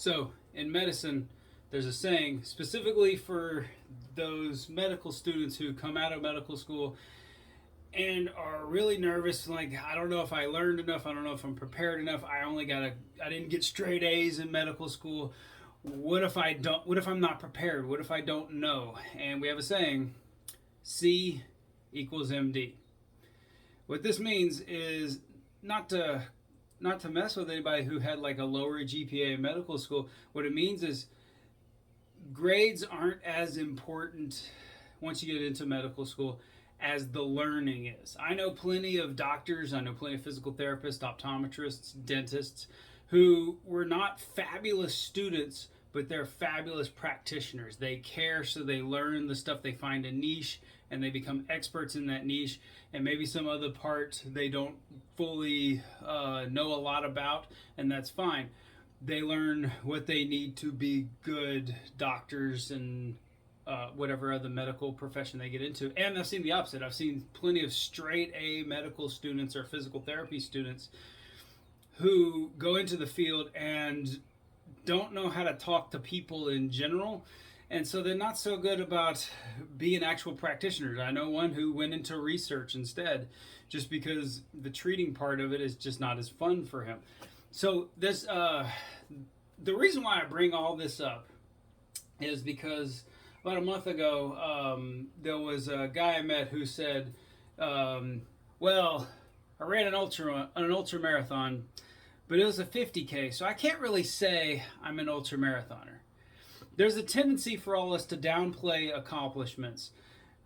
So, in medicine, there's a saying specifically for those medical students who come out of medical school and are really nervous, like, I don't know if I learned enough, I don't know if I'm prepared enough, I didn't get straight A's in medical school. What if I'm not prepared? What if I don't know? And we have a saying, C equals MD. What this means is not to mess with anybody who had like a lower GPA in medical school. What it means is grades aren't as important once you get into medical school as the learning is. I know plenty of doctors, I know plenty of physical therapists, optometrists, dentists who were not fabulous students, but they're fabulous practitioners. They care, so they learn the stuff, they find a niche and they become experts in that niche, and maybe some other part they don't fully know a lot about, and that's fine. They learn what they need to be good doctors and whatever other medical profession they get into. And I've seen the opposite. I've seen plenty of straight A medical students or physical therapy students who go into the field and don't know how to talk to people in general. And so they're not so good about being actual practitioners. I know one who went into research instead, just because the treating part of it is just not as fun for him. So this, the reason why I bring all this up is because about a month ago, there was a guy I met who said, well, I ran an ultra marathon, but it was a 50K, so I can't really say I'm an ultra marathoner. There's a tendency for all of us to downplay accomplishments.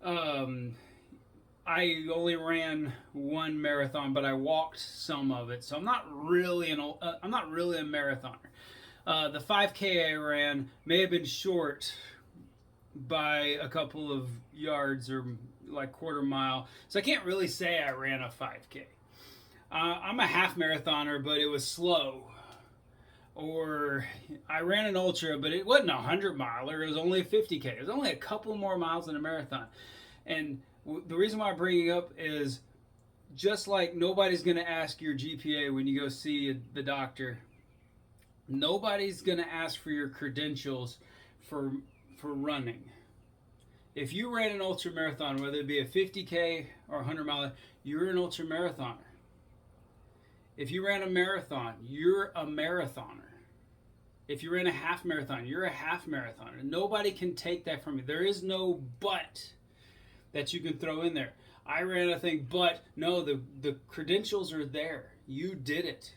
I only ran one marathon, but I walked some of it, so I'm not really a marathoner. The 5K I ran may have been short by a couple of yards or like quarter mile, so I can't really say I ran a 5K. I'm a half marathoner, but it was slow. Or I ran an ultra, but it wasn't a 100-miler. It was only a 50K. It was only a couple more miles than a marathon. And the reason why I bring it up is just like nobody's going to ask your GPA when you go see the doctor, nobody's going to ask for your credentials for running. If you ran an ultra marathon, whether it be a 50K or 100-miler, you're an ultra marathoner. If you ran a marathon, you're a marathoner. If you ran a half marathon, you're a half marathoner. Nobody can take that from you. There is no but that you can throw in there. I ran a thing, but no, the credentials are there. You did it.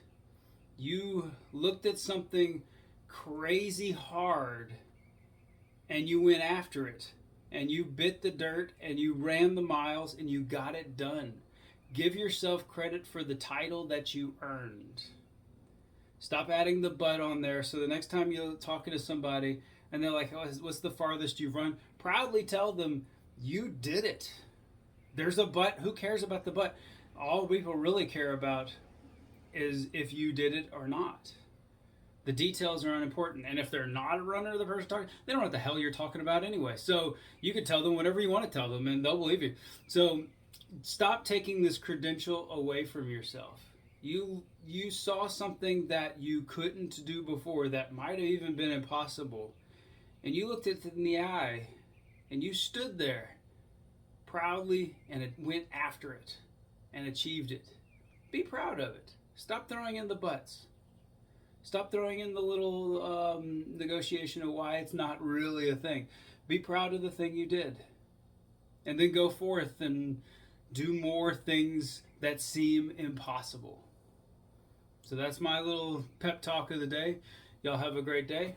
You looked at something crazy hard and you went after it. And you bit the dirt and you ran the miles and you got it done. Give yourself credit for the title that you earned. Stop adding the but on there, so the next time you're talking to somebody and they're like, oh, what's the farthest you've run? Proudly tell them you did it. There's a but. Who cares about the but? All people really care about is if you did it or not. The details are unimportant. And if they're not a runner, the person talking, they don't know what the hell you're talking about anyway. So you can tell them whatever you want to tell them and they'll believe you. So stop taking this credential away from yourself. You saw something that you couldn't do before that might have even been impossible, and you looked it in the eye and you stood there proudly and it went after it and achieved it. Be proud of it. Stop throwing in the buts. Stop throwing in the little negotiation of why it's not really a thing. Be proud of the thing you did, and then go forth and do more things that seem impossible. So that's my little pep talk of the day. Y'all have a great day.